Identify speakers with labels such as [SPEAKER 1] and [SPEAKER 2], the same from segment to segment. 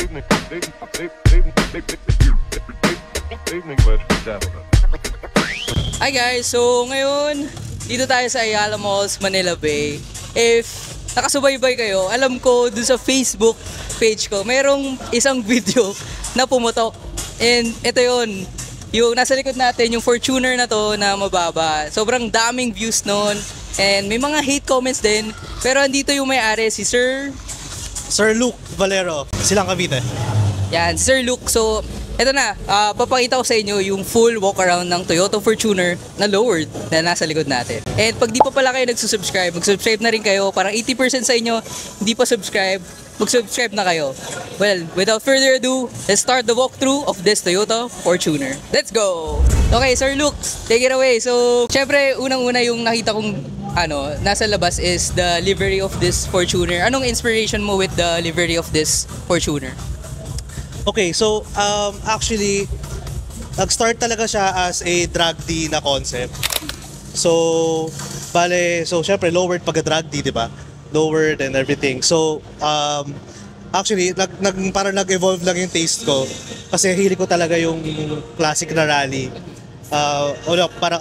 [SPEAKER 1] Hi guys, so ngayon dito tayo sa Ayala Malls, Manila Bay. If nakasubaybay kayo, alam ko dun sa Facebook page ko, merong isang video na pumutok. And ito yun, yung nasa likod natin, yung Fortuner na to na mababa. Sobrang daming views nun. And may mga hate comments din. Pero andito yung may-ari, si Sir
[SPEAKER 2] Luke Valero, Silang Cavite.
[SPEAKER 1] Yan, si Sir Luke. So, eto na, papakita ko sa inyo yung full walk around ng Toyota Fortuner na lowered na nasa likod natin. And pag di pa pala kayo nagsusubscribe, mag-subscribe na rin kayo. Parang 80% sa inyo hindi pa subscribe, mag-subscribe na kayo. Well, without further ado, let's start the walkthrough of this Toyota Fortuner. Let's go! Okay, Sir Luke, take it away. So, syempre, unang-una yung nakita kong nasa labas is the livery of this Fortuner. Anong inspiration mo with the livery of this Fortuner?
[SPEAKER 2] Okay, so actually, nag-start talaga siya as a drag D na concept. So, syempre lowered pagka-drag D, di ba? Lowered and everything. So, actually, parang nag-evolve lang yung taste ko. Kasi hilig ko talaga yung classic na rally. Parang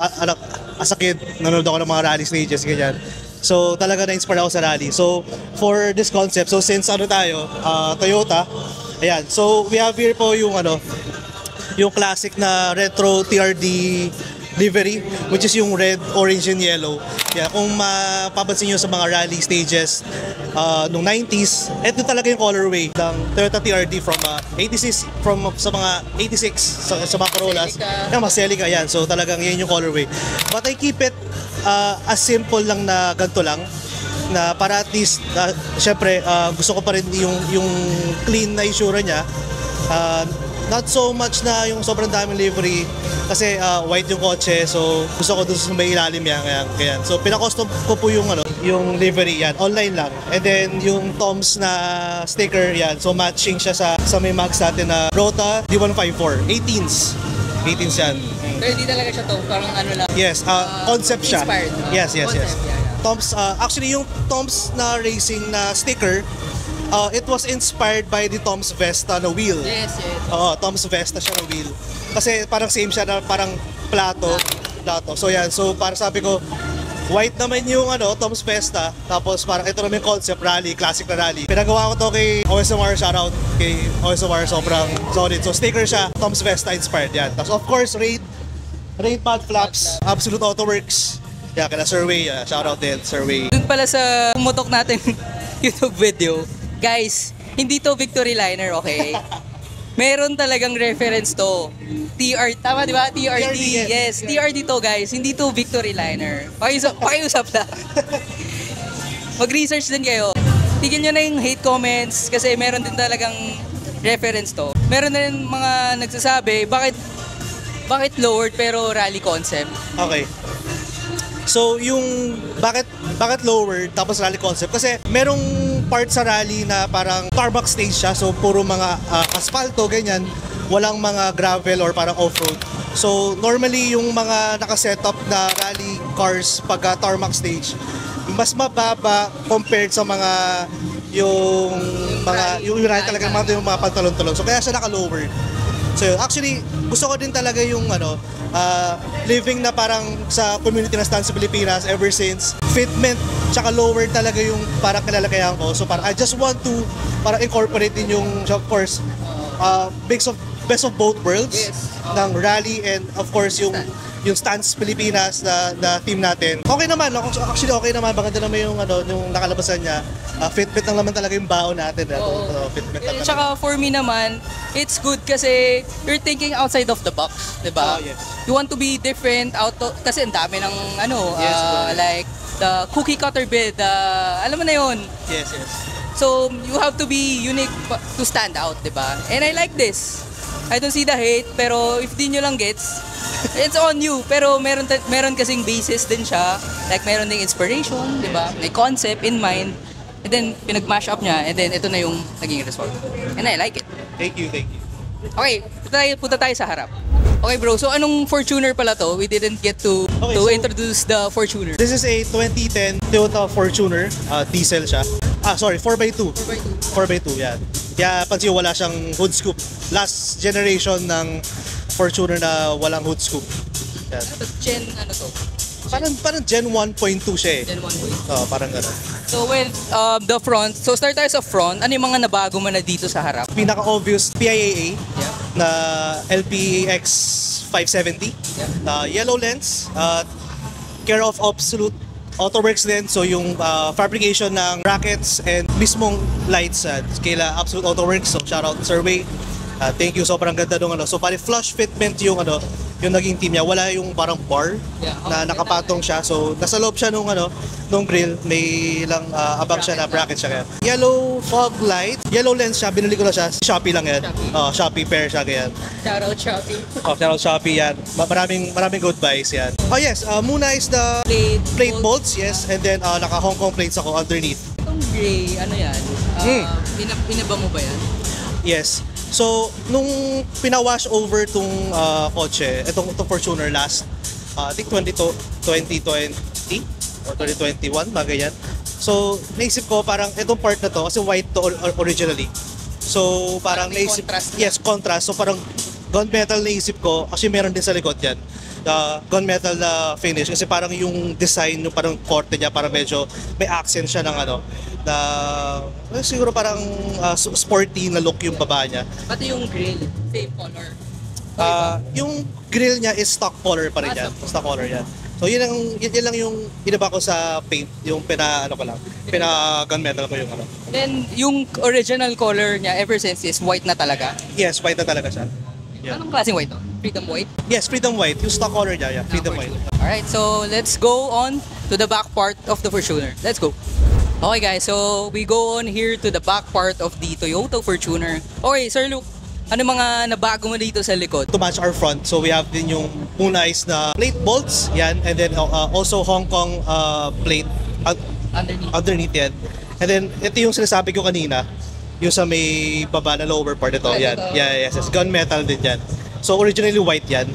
[SPEAKER 2] as a kid, nanonood ako ng mga rally stages, ganyan. So, talaga na-inspire ako sa rally. So, for this concept, so since Toyota, ayan. So, we have here po yung classic na retro TRD livery, which is yung red, orange, and yellow. Yeah, kung mapapansin nyo sa mga rally stages nung 90s, ito talaga yung colorway ng Toyota TRD from 86, sa mga 86, sa mga Corollas. Yung mga Celica, yan. So, talagang yan yung colorway. But I keep it as simple lang na ganito lang, na para at least, syempre, gusto ko pa rin yung clean na issue niya. Not so much na yung sobrang daming livery kasi white yung kotse, so gusto ko dun sa may ilalim yan. So pinakostom ko po yung livery yan, online lang. And then yung Toms na sticker yan, so matching siya sa may mags natin na Rota D154, 18s yan.
[SPEAKER 1] Pero hindi talaga siya to, parang lang.
[SPEAKER 2] Yes, concept siya.
[SPEAKER 1] Inspired.
[SPEAKER 2] Yes.
[SPEAKER 1] Concept, yeah.
[SPEAKER 2] Toms, actually yung Toms na racing na sticker, it was inspired by the Toms Vesta na wheel.
[SPEAKER 1] Yes.
[SPEAKER 2] Toms Vesta siya na wheel. Kasi parang same siya na parang plato. So yan, so parang sabi ko, white naman yung Toms Vesta, tapos parang ito naman yung concept rally, classic na rally. Pinagawa ko to kay OSMR, shoutout kay OSMR, sobrang solid. So sticker siya, Toms Vesta inspired yan. Tapos of course, rain pad flaps, Absolute Auto Works. Yeah, kaya Survey, shoutout din, Survey.
[SPEAKER 1] Dun pala sa pumutok natin YouTube video, guys, hindi to victory liner, okay? Meron talagang reference to. Tama di ba? TRD. Yes, TRD to guys. Hindi to victory liner. Pakiusap na. Mag-research din kayo. Tignan nyo na yung hate comments kasi meron din talagang reference to. Meron na rin mga nagsasabi, bakit lowered pero rally concept?
[SPEAKER 2] Okay. So yung bakit lowered tapos rally concept, kasi merong part sa rally na parang tarmac stage siya, so puro mga asfalto ganyan, walang mga gravel or parang off-road. So normally yung mga naka-setup na rally cars pag tarmac stage, mas mababa compared sa mga yung rally talaga yung mga pantalon-talon. So kaya siya naka-lowered. So actually, gusto ko din talaga yung living na parang sa community na stand sa Pilipinas ever since. Fitment, tsaka lower talaga yung parang kilalakayan ko. So parang I just want to parang incorporate din yung, of course, best of both worlds.
[SPEAKER 1] Yes.
[SPEAKER 2] Ng rally and of course yung Stance Pilipinas na team natin. Okay naman, actually okay naman. Maganda naman yung nakalabasan niya. Fitbit lang naman talaga yung baon natin. Fitbit lang.
[SPEAKER 1] Tsaka for me naman, it's good kasi you're thinking outside of the box, di ba?
[SPEAKER 2] Yes.
[SPEAKER 1] You want to be different kasi ang dami ng
[SPEAKER 2] Yes,
[SPEAKER 1] like the cookie cutter build, alam mo na yun.
[SPEAKER 2] Yes.
[SPEAKER 1] So you have to be unique to stand out, di ba? And I like this. I don't see the hate, pero if di nyo lang gets, it's on you. Pero meron kasing basis din siya. Like meron ding inspiration, di ba? May concept in mind. And then pinag-mash up niya, and then ito na yung naging result. And I like it.
[SPEAKER 2] Thank you.
[SPEAKER 1] Okay, punta tayo sa harap. Okay bro, so anong Fortuner pala to? We didn't get to introduce the Fortuner.
[SPEAKER 2] This is a 2010 Toyota Fortuner, diesel siya. 4x2. 4x2, yan. Kaya pansin wala siyang hood scoop. Last generation ng Fortuner na walang hood scoop. Yan.
[SPEAKER 1] Gen ano to?
[SPEAKER 2] Parang Gen 1.2 siya eh.
[SPEAKER 1] Gen 1.
[SPEAKER 2] Oo, parang gano'n.
[SPEAKER 1] So with the front, so start tayo sa front. Ano yung mga nabago mo na dito sa harap?
[SPEAKER 2] Pinaka-obvious PIAA
[SPEAKER 1] Yeah.
[SPEAKER 2] na LPX 570.
[SPEAKER 1] Yeah.
[SPEAKER 2] Yellow lens. Care of Absolute Autoworks din. So yung fabrication ng brackets and mismong lights kaila Absolute Autoworks. So shout out Sir Wei. Thank you, sobrang ganda nung ano. So pare flush fitment yung ano, yung naging team niya. Wala yung parang bar
[SPEAKER 1] Yeah.
[SPEAKER 2] na nakapatong siya. So nasa loob siya nung ano, nung grill, may lang abang siya na bracket siya kaya. Yellow fog light, yellow lens siya, binili ko na siya. Shopee lang yan.
[SPEAKER 1] Shopee.
[SPEAKER 2] Shopee pair siya kaya.
[SPEAKER 1] Shout out Shopee.
[SPEAKER 2] Shout out Shopee yan. Maraming good buys yan. Oh yes, muna is the plate bolts, yes. And then naka Hong Kong plates ako underneath.
[SPEAKER 1] Itong gray, ano yan? Pinaba mo ba yan?
[SPEAKER 2] Yes. So, nung pinawash over tong kotse, itong Fortuner last, I think 2020 or 2021, mga ganyan. So, naisip ko parang itong part na to, kasi white to originally. So, parang
[SPEAKER 1] May
[SPEAKER 2] naisip,
[SPEAKER 1] contrast na.
[SPEAKER 2] yes, contrast. So, parang gunmetal naisip ko, kasi meron din sa likod yan. Gunmetal na finish, kasi parang yung design, yung parang korte niya, parang medyo may accent siya ng ano, na siguro parang sporty na look yung baba niya.
[SPEAKER 1] Pati yung grill, same color.
[SPEAKER 2] Yung grill niya is stock color pa rin yan. Stock color yan. So yun lang yung inaba ko sa paint, yung gunmetal ko yung ano.
[SPEAKER 1] Then yung original color niya ever since is white na talaga.
[SPEAKER 2] Yes, white na talaga siya. Yeah.
[SPEAKER 1] Anong klaseng white to? Freedom white?
[SPEAKER 2] Yes, Freedom White. Yung stock color niya, yeah. Freedom White.
[SPEAKER 1] Alright, so let's go on to the back part of the Fortuner. Let's go. Okay guys, so we go on here to the back part of the Toyota Fortuner. Okay, Sir Luke, ano mga nabago mo dito sa likod?
[SPEAKER 2] To match our front, so we have din yung Mooneyes na plate bolts, yan. And then also Hong Kong plate underneath yan. And then ito yung sinasabi ko kanina, yung sa may baba na lower part ito, yan. Yeah, yes. Gunmetal din yan. So originally white yan.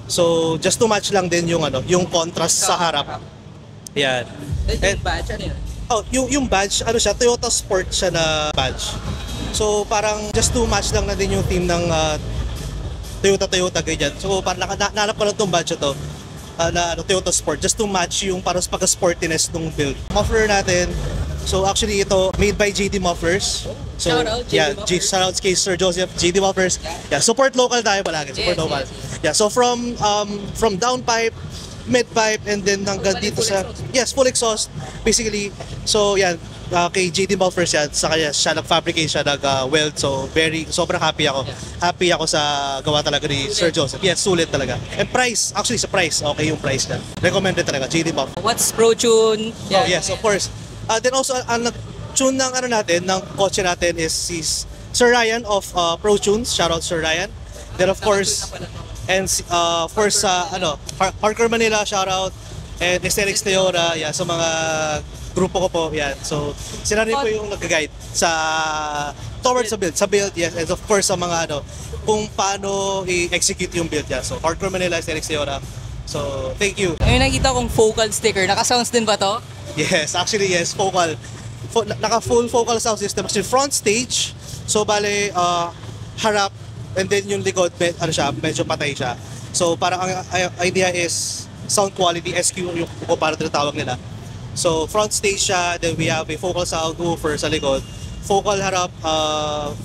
[SPEAKER 2] So just to match lang din yung ano, yung contrast sa harap. Yan.
[SPEAKER 1] Then yung badge, ano yun?
[SPEAKER 2] Oh, yung badge, ano siya, Toyota Sport siya na badge. So parang just to match lang na din yung team ng Toyota ganyan. So parang nahanap ko lang tong badge to na Toyota Sport just to match yung parang pagka-sportiness ng build. Muffler natin. So actually ito made by JD Mufflers. So
[SPEAKER 1] Shout out, JD Mufflers.
[SPEAKER 2] shout out kay Sir Joseph, JD Mufflers. Yeah, support local tayo palagi, support
[SPEAKER 1] Yes,
[SPEAKER 2] local.
[SPEAKER 1] yes.
[SPEAKER 2] Yeah, so from downpipe, mid-pipe, and then hanggang dito sa full exhaust basically. So yan, kay JD Mufflers yan, sa kanya siya nag-fabricate siya, nag-weld. So sobrang happy ako. Happy ako sa gawa talaga ni Sir Joseph. Yes, sulit talaga. And price, actually sa price, okay yung price niya. Recommended talaga, JD Mufflers.
[SPEAKER 1] What's ProTune?
[SPEAKER 2] Oh yes, of course. Then also, ang nag-tune ng ano natin, ng kotse natin is si Sir Ryan of ProTunes. Shout out Sir Ryan. Then of course, and of course sa Hardcore Manila, shout out. And Aesthetics Toyota, yeah, sa mga grupo ko po, yan. So, sila rin po yung nag-guide towards sa build, yes. And of course, sa mga kung paano i-execute yung build, yeah. So, Hardcore Manila, Aesthetics Toyota. So, thank you.
[SPEAKER 1] May nakita kong focal sticker. Naka-sounds din ba to?
[SPEAKER 2] Yes, actually, yes, focal. Naka-full focal sound system. Actually, front stage. So, bale, harap, and then yung likod, medyo patay siya. So, parang ang idea is sound quality, SQ yung para tinatawag nila. So, front stage siya, then we have a focal sound woofer sa likod. Focal harap,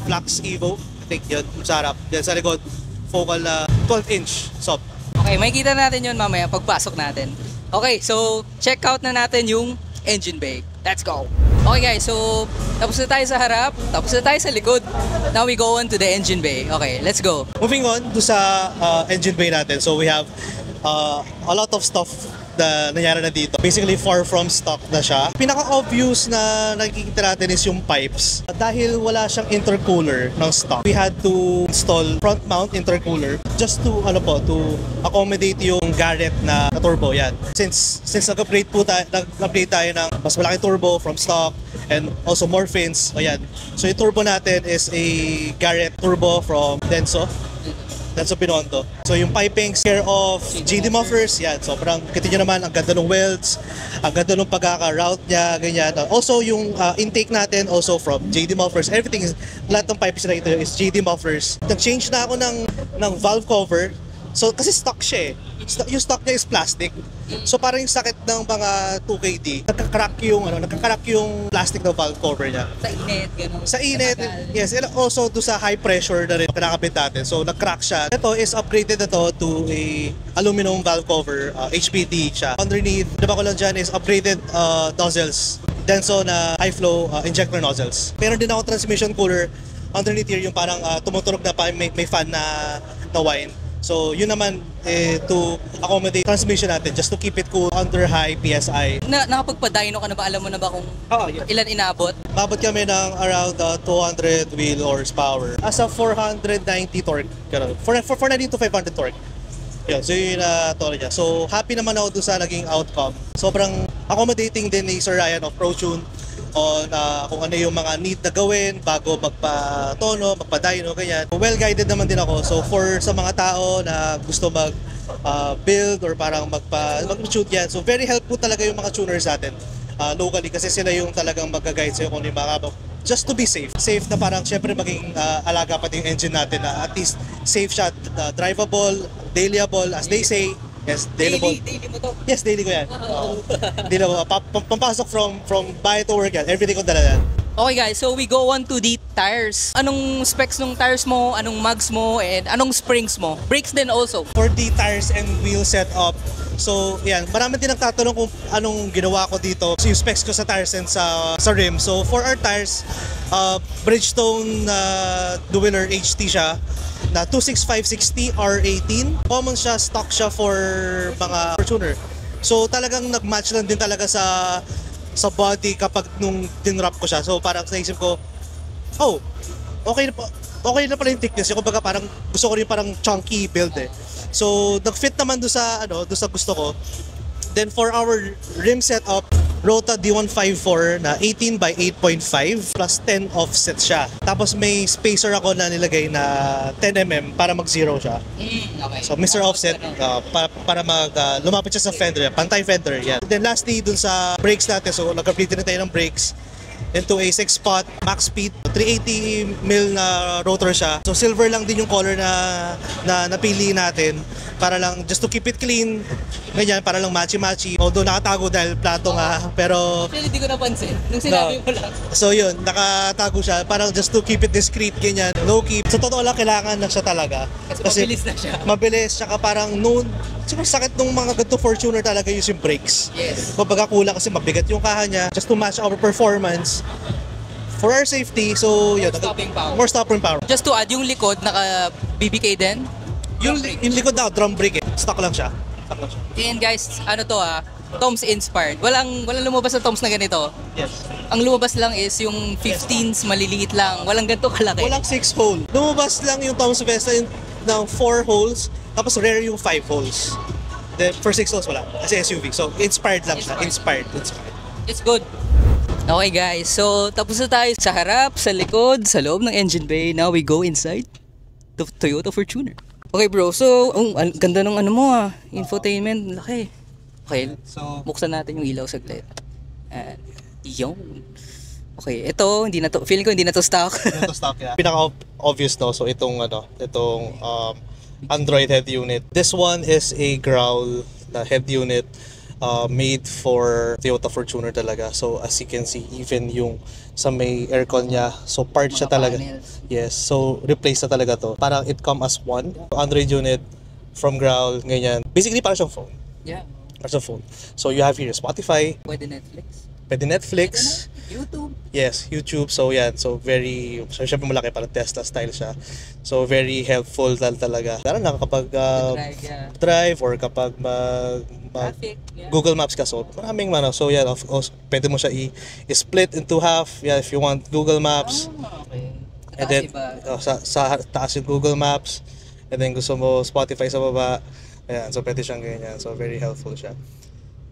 [SPEAKER 2] Flax Evo, I think yun, sa harap. Then sa likod, focal 12-inch sub.
[SPEAKER 1] Okay, makikita natin yun mamaya pagpasok natin. Okay, so check out na natin yung engine bay. Let's go! Okay guys, so tapos na tayo sa harap, tapos na tayo sa likod. Now we go on to the engine bay. Okay, let's go.
[SPEAKER 2] Moving on to sa engine bay natin. So we have a lot of stuff na nangyari na dito. Basically, far from stock na siya. Pinaka-obvious na nakikita natin is yung pipes. Dahil wala siyang intercooler ng stock, we had to install front mount intercooler just to accommodate yung Garrett na turbo yan. Since nag-upgrade tayo ng mas malaking turbo from stock and also more fins. Ayan. So yung turbo natin is a Garrett turbo from Denso. Denso Binondo. So yung piping care of GD Mufflers, yan. Sobrang, kita nyo naman, ang ganda ng welds, ang ganda ng pagkaka-route niya, ganyan. Also yung intake natin, also from JD Mufflers, everything, lahat ng pipes na ito is JD Mufflers. Nag-change na ako ng valve cover. So kasi stock siya eh. Yung stock niya is plastic. So parang yung sakit ng mga 2KD, nagka-crack yung plastic ng valve cover niya.
[SPEAKER 1] Sa init, gano'n.
[SPEAKER 2] Sa init, yes. And also do sa high pressure na rin kinakabit natin. So nag-crack siya. Ito is upgraded na to to a aluminum valve cover, HPD siya. Underneath, diba ko lang dyan is upgraded nozzles. Denso na high flow injector nozzles. Meron din ako transmission cooler. Underneath here yung parang tumutunog na pa may fan na wine. So yun naman to accommodate transmission natin just to keep it cool under high PSI.
[SPEAKER 1] Nakapagpa-dyno ka na ba? Alam mo na ba kung ilan inabot?
[SPEAKER 2] Mabot kami ng around 200 wheel horsepower. Asa 490 torque. 490 to 500 torque. Yun, so yun torque niya. So happy naman ako doon sa naging outcome. Sobrang accommodating din ni Sir Ryan of ProTune on kung ano yung mga need na gawin bago magpa-tono, magpa-dyno, ganyan. Well-guided naman din ako. So sa mga tao na gusto build or parang mag-shoot yan. So very helpful talaga yung mga tuners natin locally kasi sila yung talagang mag-guide sa'yo kung ano yung mga just to be safe. Safe na parang syempre maging alaga pati yung engine natin na at least safe siya, drivable, dailyable, as they say. Yes, daily mo to? Yes, daily ko yan. Daily mo. Pampasok from bahay to work yan. Everything ko dala yan.
[SPEAKER 1] Okay guys, so we go on to the tires. Anong specs ng tires mo? Anong mags mo? And anong springs mo? Brakes din also.
[SPEAKER 2] For the tires and wheel setup, so yan, marami din nagtatanong kung anong ginawa ko dito. So yung specs ko sa tires and sa rim. So for our tires, Bridgestone Dueler HT siya na 26560 R18. Common siya, stock siya for mga Fortuner. So talagang nag-match lang din talaga sa body kapag nung dinrap ko siya. So parang naisip ko, okay na pala yung thickness. Kumbaga parang gusto ko rin parang chunky build eh. So nag-fit naman doon sa gusto ko. Then for our rim setup, Rota D154 na 18 by 8.5 plus 10 offset siya. Tapos may spacer ako na nilagay na 10mm para mag-zero siya.
[SPEAKER 1] Okay.
[SPEAKER 2] So Mr. Offset para lumapit siya sa fender, pantay fender yan. Then lastly dun sa brakes natin, so nag-upgrade na tayo ng brakes into a 6-spot max speed, 380mm na rotor siya. So silver lang din yung color na napili natin para lang just to keep it clean. Ganyan, para lang matchy-matchy. Although nakatago dahil plato nga, pero
[SPEAKER 1] actually hindi ko napansin nung sinabi mo lang.
[SPEAKER 2] So yun, nakatago siya, parang just to keep it discreet, ganyan, low-key. Sa totoo lang, kailangan na siya talaga.
[SPEAKER 1] Kasi mabilis na siya.
[SPEAKER 2] Mabilis, tsaka parang siguro sakit nung mga ganito Fortuner talaga yung brakes.
[SPEAKER 1] Yes.
[SPEAKER 2] Kumbaga kulang kasi mabigat yung kaha niya, just to match our performance. For our safety, so yun. More stopping power.
[SPEAKER 1] Just to add, yung likod, naka BBK din?
[SPEAKER 2] Yung likod na, drum brake eh. Stock lang siya.
[SPEAKER 1] And guys, Toms inspired. Walang lumabas na Toms na ganito.
[SPEAKER 2] Yes.
[SPEAKER 1] Ang lumabas lang is yung 15s, maliliit lang. Walang ganito kalaki.
[SPEAKER 2] Walang 6 hole. Lumabas lang yung Toms Vesta ng 4 holes, tapos rare yung 5 holes. Then for 6 holes wala. Kasi SUV. So inspired lang siya. Inspired.
[SPEAKER 1] It's good. Okay guys, so tapos na tayo sa harap, sa likod, sa loob ng engine bay. Now we go inside the Toyota Fortuner. Okay bro, so ang ganda ng infotainment, laki. Okay, so buksan natin yung ilaw saglit. Yung. Okay, feeling ko hindi na to stock.
[SPEAKER 2] Ito stock yan. Pinaka-obvious no, so itong Android head unit. This one is a Growl head unit made for Toyota Fortuner talaga. So as you can see, even yung sa may aircon niya, so part siya talaga.
[SPEAKER 1] Panels.
[SPEAKER 2] Yes, so replace na talaga to. Parang it come as one. Android unit from Growl, ganyan. Basically parang siyang phone.
[SPEAKER 1] Yeah.
[SPEAKER 2] Parang siyang phone. So you have here Spotify.
[SPEAKER 1] Pwede Netflix.
[SPEAKER 2] Pwede Netflix.
[SPEAKER 1] YouTube.
[SPEAKER 2] Yes, YouTube. So yan, so syempre malaki, parang Tesla style siya. So very helpful talaga. Lalo na kapag drive or kapag
[SPEAKER 1] Traffic, yeah.
[SPEAKER 2] Google Maps ka, so maraming so yan, of course, pwede mo siya i-split into half, yeah, if you want Google Maps.
[SPEAKER 1] Okay.
[SPEAKER 2] And then sa taas yung Google Maps, and then gusto mo Spotify sa baba. Ayan, so pwede siyang ganyan. So very helpful siya.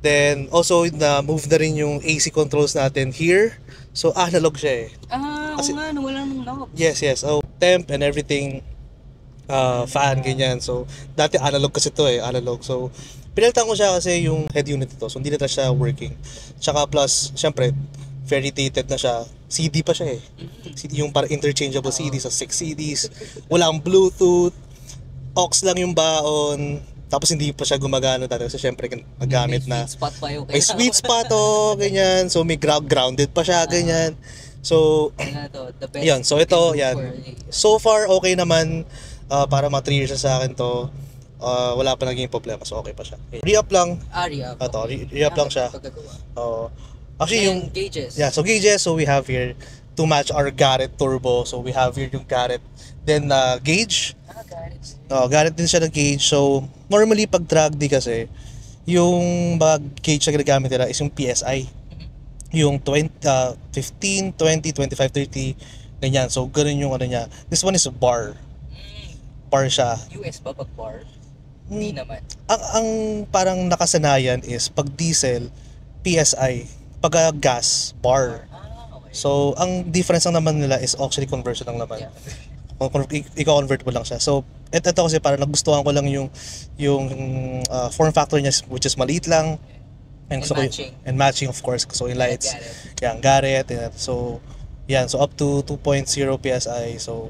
[SPEAKER 2] Then also move na rin yung AC controls natin here. So analog siya eh.
[SPEAKER 1] Walang knob.
[SPEAKER 2] Yes. Oh, temp and everything fan, ganyan. So, dati analog kasi to analog. So, pinalitan ko siya kasi yung head unit ito. So, hindi na siya working. Tsaka plus, syempre, very dated na siya. CD pa siya CD, yung para interchangeable CD sa 6 CDs. Walang Bluetooth. Aux lang yung baon. Tapos hindi pa siya gumagana dati kasi syempre nagamit na.
[SPEAKER 1] May sweet spot pa yung
[SPEAKER 2] May sweet spot ganyan. So, may grounded pa siya, ganyan. So,
[SPEAKER 1] the best
[SPEAKER 2] yan. So, ito, yan.
[SPEAKER 1] for-
[SPEAKER 2] So far, okay naman. Para mga 3 years na sa akin to. Wala pa naging problema. So, okay pa siya. Re-up lang.
[SPEAKER 1] Re-up.
[SPEAKER 2] Ito, re-up lang siya. Actually, yung...
[SPEAKER 1] And gauges.
[SPEAKER 2] Yeah, so gauges. So, we have here to match our Garrett Turbo. So, we have here yung Garrett. Then, gauge.
[SPEAKER 1] Garrett.
[SPEAKER 2] Garrett din siya na gauge. So, normally, pag drag D kasi, yung gauge na ginagamit nila is yung PSI. Yung 15, 20, 25, 30, ganyan. So, ganun yung ano niya. This one is a bar. Bar siya.
[SPEAKER 1] US ba pag bar? Hindi naman.
[SPEAKER 2] Ang parang nakasanayan is pag diesel, PSI. Pag gas, bar.
[SPEAKER 1] Okay.
[SPEAKER 2] So, ang difference lang naman nila is actually conversion lang naman. I-convert mo lang siya. So, ito kasi parang nagustuhan ko lang yung form factor niya which is maliit lang.
[SPEAKER 1] And
[SPEAKER 2] So,
[SPEAKER 1] matching.
[SPEAKER 2] And matching of course. So, yung lights.
[SPEAKER 1] Garrett.
[SPEAKER 2] Garrett. So, yan. So, up to 2.0 PSI. So,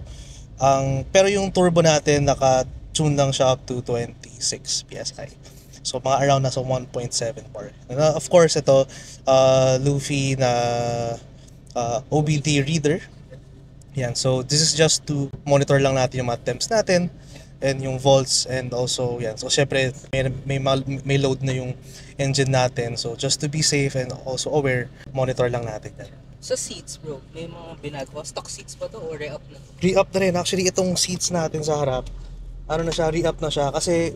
[SPEAKER 2] pero yung turbo natin, naka-tune lang siya up to 26 PSI. So, mga around nasa 1.7 bar. And, of course, ito, Luffy na OBD reader. Yan. So, this is just to monitor lang natin yung mga temps natin and yung volts and also, yan. So, syempre, may load na yung engine natin. So, just to be safe and also aware, monitor lang natin yan.
[SPEAKER 1] Sa seats, bro, may mga binagawa. Stock seats ba to o re-up na?
[SPEAKER 2] Re-up na rin. Actually, itong seats natin sa harap, ano na siya, re-up na siya. Kasi,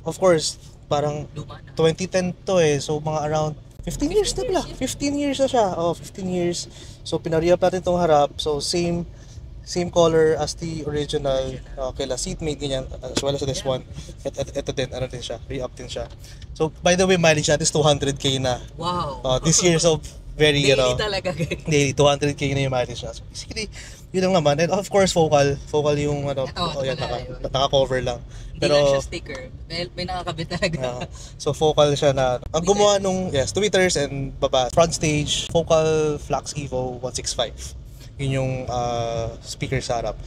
[SPEAKER 2] of course, parang
[SPEAKER 1] Luma na.
[SPEAKER 2] 2010 to so mga around 15 years na pala. 15 years na siya. 15 years. So, pina-re-up natin itong harap. So, same color as the original kila seatmate, ganyan, as well as this one. Ito din, ano din siya, re-up din siya. So, by the way, mileage natin is 200k na.
[SPEAKER 1] Wow.
[SPEAKER 2] This year, so very,
[SPEAKER 1] Daily talaga.
[SPEAKER 2] daily, 200k na yung mileage niya. So, basically, yun lang naman. And of course, focal yung yan, naka-cover lang.
[SPEAKER 1] Hindi lang siya sticker. May nakakabit talaga.
[SPEAKER 2] So, focal siya na, ang gumawa nung, tweeters and baba, front stage, focal Flux Evo 165. Yun yung speaker sa harap.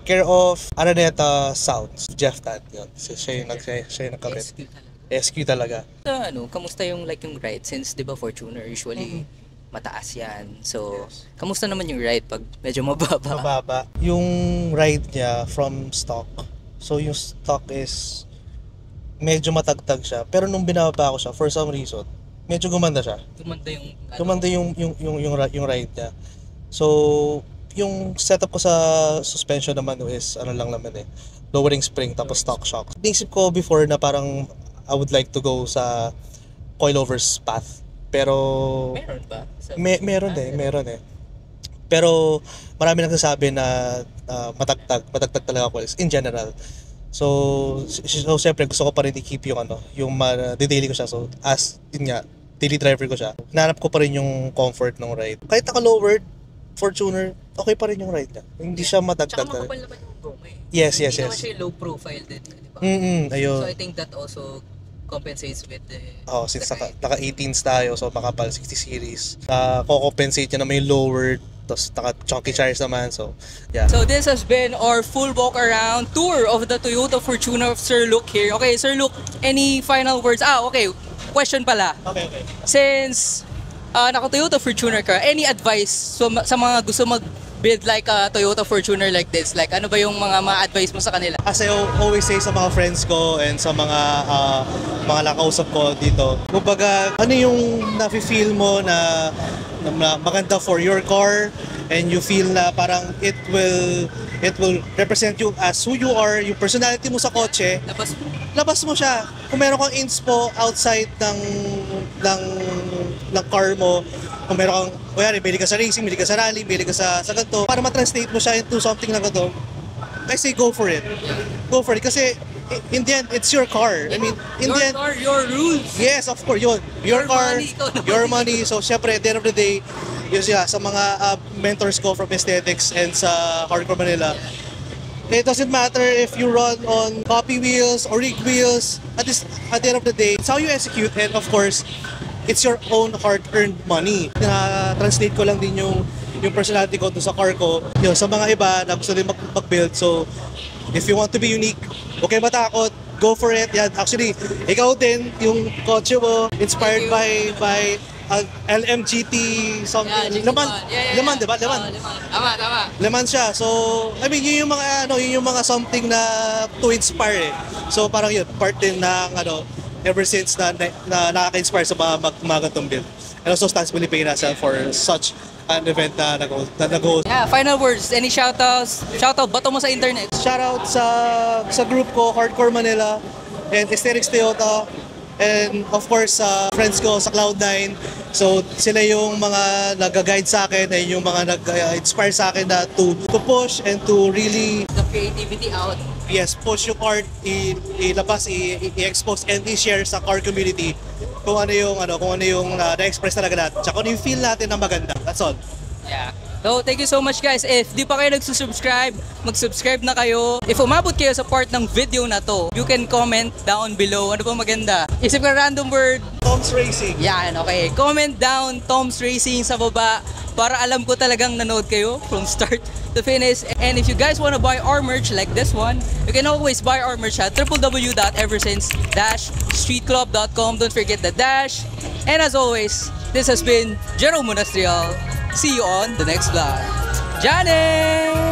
[SPEAKER 2] Care of Araneta Sounds, Jeff Tan. Yun. Siya yung nagkabit. SQ talaga.
[SPEAKER 1] Kamusta yung yung ride? Since 'di ba Fortuner usually mataas yan. So, kamusta naman yung ride pag medyo mababa?
[SPEAKER 2] Mababa. Yung ride niya from stock. So, yung stock is medyo matagtag siya. Pero nung binababa ko siya, for some reason, medyo gumanda siya. Gumanda yung ride niya. So, yung setup ko sa suspension naman is lang naman lowering spring tapos stock shock. Naisip ko before na parang I would like to go sa coilovers path. Pero
[SPEAKER 1] Meron ba?
[SPEAKER 2] meron Pero marami nagsasabi na matagtag talaga coils in general. So syempre gusto ko pa rin i-keep yung daily ko siya. So as yun nga, daily driver ko siya. Hinanap ko pa rin yung comfort ng ride. Kahit naka-lowered Fortuner, okay pa rin yung ride niya. Hindi siya matagtag.
[SPEAKER 1] Tsaka makapal naman yung goma
[SPEAKER 2] Yes.
[SPEAKER 1] Hindi naman siya low profile din, di ba?
[SPEAKER 2] Ayun.
[SPEAKER 1] So I think that also compensates with the...
[SPEAKER 2] Since
[SPEAKER 1] the ride.
[SPEAKER 2] naka 18s tayo, so makapal 60 series. Ko-compensate niya na may lowered, tapos naka-chunky tires naman, so yeah.
[SPEAKER 1] So this has been our full walk around tour of the Toyota Fortuner of Sir Luke here. Okay, Sir Luke, any final words? Okay, question pala.
[SPEAKER 2] Okay.
[SPEAKER 1] Since naka-Toyota Fortuner ka, any advice sa mga gusto mag-build like a Toyota Fortuner like this? Like, ano ba yung mga advice mo sa kanila?
[SPEAKER 2] As I always say sa mga friends ko and sa mga nakausap ko dito, kumbaga, ano yung nafe-feel mo na maganda for your car and you feel na parang it will represent you as who you are, yung personality mo sa kotse, labas mo siya. Kung meron kang inspo outside ng car mo, kung meron kang, bili ka sa racing, bili ka sa rally, bili ka sa ganito, para ma-translate mo siya into something na ganito, I say go for it. Go for it. Kasi, in the end, it's your car. I mean, in the end,
[SPEAKER 1] Your car, your rules.
[SPEAKER 2] yes, of course, yun. Your car,
[SPEAKER 1] money, ikaw naman.
[SPEAKER 2] your money. So, syempre, at the end of the day, yun siya, sa mga mentors ko from Aesthetics and sa Hardcore Manila, It doesn't matter if you run on copy wheels or rig wheels. At the end of the day, it's how you execute, and of course, it's your own hard-earned money. Na-translate ko lang din yung personality ko sa car ko. Yun, sa mga iba na gusto din mag-build. So, if you want to be unique, huwag kayo matakot. Go for it. Yan, actually, ikaw din, yung kotse mo, inspired by LMGT something. Leman, di ba? Leman.
[SPEAKER 1] Tama.
[SPEAKER 2] Leman siya. So, I mean, yun yung mga something na to inspire eh. So, parang yun, part din ng ever since na nakaka-inspire sa mga ganitong build. And also stands Philippine for such an event na nag-host.
[SPEAKER 1] Yeah, final words. Any shoutouts? Shoutout, bato mo sa internet.
[SPEAKER 2] Shoutout sa group ko, Hardcore Manila, and Aesthetics Toyota, and of course sa friends ko sa Cloud9. So sila yung mga nag-guide sa akin and yung mga nag-inspire sa akin na to push and to really
[SPEAKER 1] The creativity out.
[SPEAKER 2] push yung art, ilabas, i-expose and i-share sa car community kung ano yung na-express talaga natin. Tsaka ano yung feel natin na maganda. That's all.
[SPEAKER 1] Yeah. So, thank you so much guys. If di pa kayo nagsusubscribe, mag-subscribe na kayo. If umabot kayo sa part ng video na to, you can comment down below. Ano ba maganda? Isip ka random word.
[SPEAKER 2] Tom's Racing.
[SPEAKER 1] Yan, okay. Comment down Tom's Racing sa baba para alam ko talagang nanood kayo from start to finish. And if you guys want to buy our merch like this one, you can always buy our merch at www.eversince-streetclub.com. Don't forget the dash. And as always, this has been Jerome Monastrial. See you on the next vlog. Johnny!